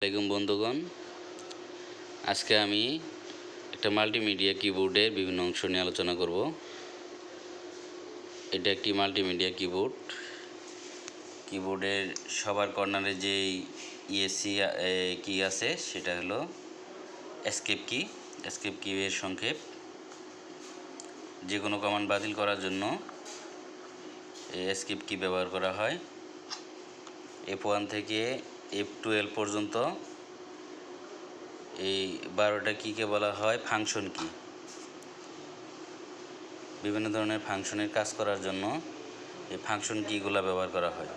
আসসালামু বন্ধুগণ, আজকে আমি একটা মাল্টিমিডিয়া কিবোর্ডের বিভিন্ন অংশ নিয়ে আলোচনা করব। এটা একটি মাল্টিমিডিয়া কিবোর্ডের সবার কর্নারে যে ইএসসি কি আছে সেটা হলো এসকেপ কি এর সংক্ষেপ। যে কোনো কমান্ড বাতিল করার জন্য এই এসকেপ কি ব্যবহার করা হয়। F1 থেকে F12 পর্যন্ত এই 12টা কিকে বলা হয় ফাংশন কি। বিভিন্ন ধরনের ফাংশনের কাজ করার জন্য এই ফাংশন কিগুলো ব্যবহার করা হয়।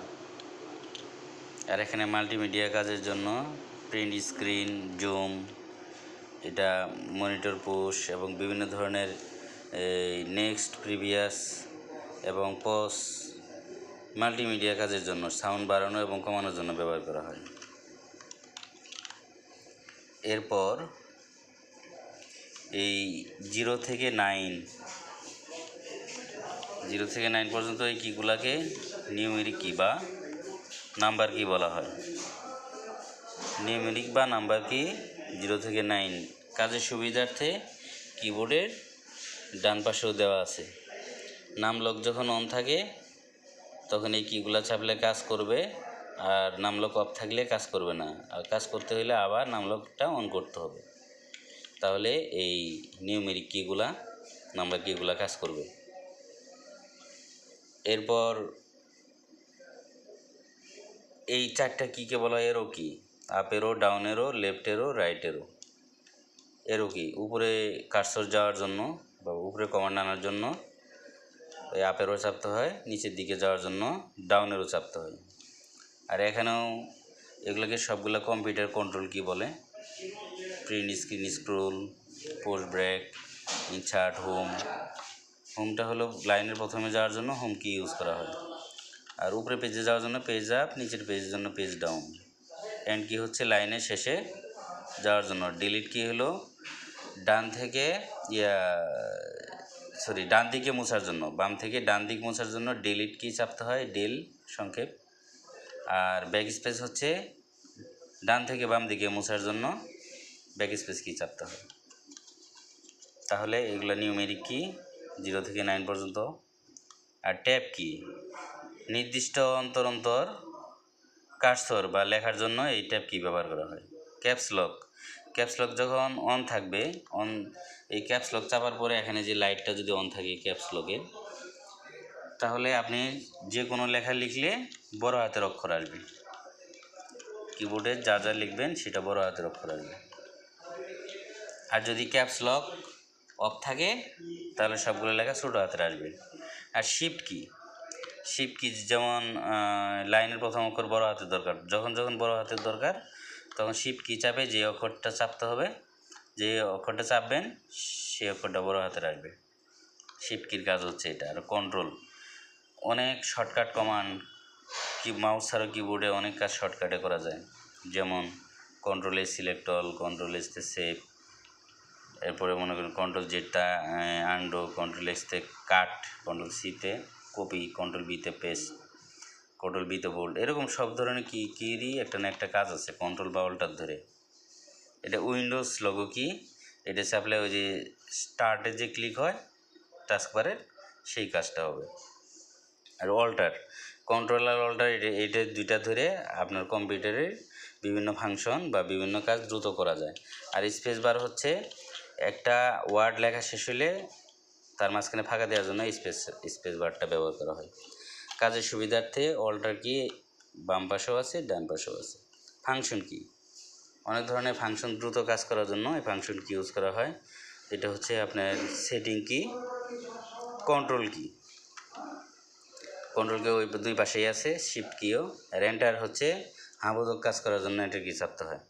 আর এখানে মাল্টিমিডিয়া কাজের জন্য প্রিন্ট স্ক্রিন, জুম, এটা মনিটর পুশ এবং বিভিন্ন ধরনের নেক্সট, প্রিভিয়াস এবং পজ মাল্টিমিডিয়া কাজের জন্য সাউন্ড বাড়ানো এবং কমানোর জন্য ব্যবহার করা হয়। এরপর এই 0 থেকে 9 পর্যন্ত এই কিগুলাকে নিউমেরিক কি বা নাম্বার কি বলা হয়। নিউমেরিক বা নাম্বার কি 0 থেকে 9 কাজের সুবিধার্থে কিবোর্ডের ডান পাশেও দেওয়া আছে। নাম লক যখন অন থাকে তখন এই কিগুলা চাপলে কাজ করবে, আর নাম লক অফ থাকলে কাজ করবে না। আর কাজ করতে হলে আবার নাম লকটা অন করতে হবে, তাহলে এই নিউমেরিক কিগুলা, নাম্বার কিগুলা কাজ করবে। এরপর এই 4টা কিকে বলা হয় এরো কি। আপ এরো, ডাউন এরো, লেফট এরো, রাইট এরো। এরো কি উপরে কার্সর যাওয়ার জন্য বা উপরে কমান্ড আনার জন্য এই আপ এরো চাপতে হয়, নিচের দিকে যাওয়ার জন্য ডাউন এরো চাপতে হয়। আর এখানেও এগুলোকে সবগুলো কম্পিউটার কন্ট্রোল কি বলে। Print screen, scroll, push break, insert, হোমটা হলো লাইনের প্রথমে যাওয়ার জন্য হোম কি ইউজ করা হয়। আর উপরে পেজে যাওয়ার জন্য পেজ আপ, নিচের পেজের জন্য পেজ ডাউন। এন্ড কি হচ্ছে লাইনের শেষে যাওয়ার জন্য। ডিলিট কি হলো ডান দিকে মোছার জন্য। বাম থেকে ডান দিক মোছার জন্য ডিলিট কি চাপতে হয়, ডেল সংক্ষেপ। আর ব্যাক স্পেস হচ্ছে ডান থেকে বাম দিকে মোছার জন্য ব্যাক স্পেস কি চাপতে হয়। তাহলে এগুলো নিউমেরিক কি 0 থেকে 9 পর্যন্ত। আর ট্যাব কি নির্দিষ্ট অন্তর কার্সর বা লেখার জন্য এই ট্যাব কি ব্যবহার করা হয়। ক্যাপস লক যখন অন থাকবে, এই ক্যাপস লক চাপার পরে এখানে যে লাইটটা যদি অন থাকে ক্যাপস লকে, তাহলে আপনি যে কোনো লেখা লিখলে বড় হাতের অক্ষর আসবে। কিবোর্ডে যা লিখবেন সেটা বড় হাতের অক্ষর আসবে। আর যদি ক্যাপস লক অফ থাকে তাহলে সবগুলো লেখা ছোট হাতের আসবে। আর শিফট কি যেমন লাইনের প্রথম অক্ষর বড় হাতের দরকার, যখন বড় হাতের দরকার তখন শিফট কি চাপে যে অক্ষরটা চাপতে হবে, যে অক্ষরটা চাপবেন সেই অক্ষরটা বড় হাতের আসবে। শিফট কির কাজ হচ্ছে এটা। আর কন্ট্রোল, অনেক শর্টকাট কমান্ড কি মাউস ছাড়া কিবোর্ডে অনেক কাজ শর্টকাটে করা যায়। যেমন control S select all, control S তে সেভ, এরপরে মনে করেন কন্ট্রোল জেডটা আন্ডো, কন্ট্রোল এক্সতে কাট, কন্ট্রোল সিতে কপি, কন্ট্রোল বিতে পেস্ট, কন্ট্রোল বিতে বোল্ড। এরকম সব ধরনের কিরই একটা না একটা কাজ আছে কন্ট্রোল বা অল্টার ধরে। এটা উইন্ডোজ লোগো কি, এটা চাপলে ওই যে স্টার্টে যে ক্লিক হয় টাস্কবারের সেই কাজটা হবে। আর কন্ট্রোল আর অল্টার এটা দুইটা ধরে আপনার কম্পিউটারের বিভিন্ন ফাংশন বা বিভিন্ন কাজ দ্রুত করা যায়। আর স্পেস বার হচ্ছে একটা ওয়ার্ড লেখা শেষ হলে তার মাঝখানে ফাঁকা দেওয়ার জন্য স্পেস বারটা ব্যবহার করা হয়। কাজের সুবিধার্থে অল্টার কি বাম পাশেও আছে, ডান পাশেও আছে। ফাংশন কি, অনেক ধরনের ফাংশন দ্রুত কাজ করার জন্য এই ফাংশন কি ইউজ করা হয়। এটা হচ্ছে আপনার সেটিং কি, কন্ট্রোল কি ওই দুই পাশেই আছে। শিফট কিও। আর এন্টার হচ্ছে হাবোধক কাজ করার জন্য এন্টার কি চাপতে হয়।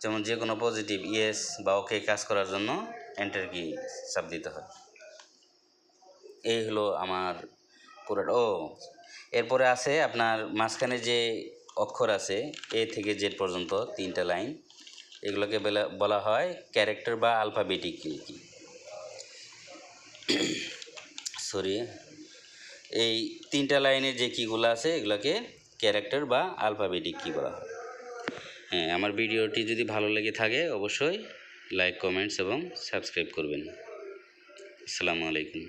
যেমন যে কোনো পজিটিভ ইয়েস বা ওকে কাজ করার জন্য এন্টার কি চাপ দিতে হয়। এই হলো আমার পুরোটা। এরপরে আছে আপনার মাঝখানে যে অক্ষর আছে এ থেকে জেড পর্যন্ত 3টা লাইন, এগুলোকে বলা হয় ক্যারেক্টার বা আলফাবেটিক কি। এই 3টা লাইনের যে কিগুলো আছে এগুলোকে ক্যারেক্টার বা আলফাবেটিক কি বলা হয়। হ্যাঁ, আমার ভিডিওটি যদি ভালো লেগে থাকে অবশ্যই লাইক, কমেন্টস এবং সাবস্ক্রাইব করবেন। আসসালামু আলাইকুম।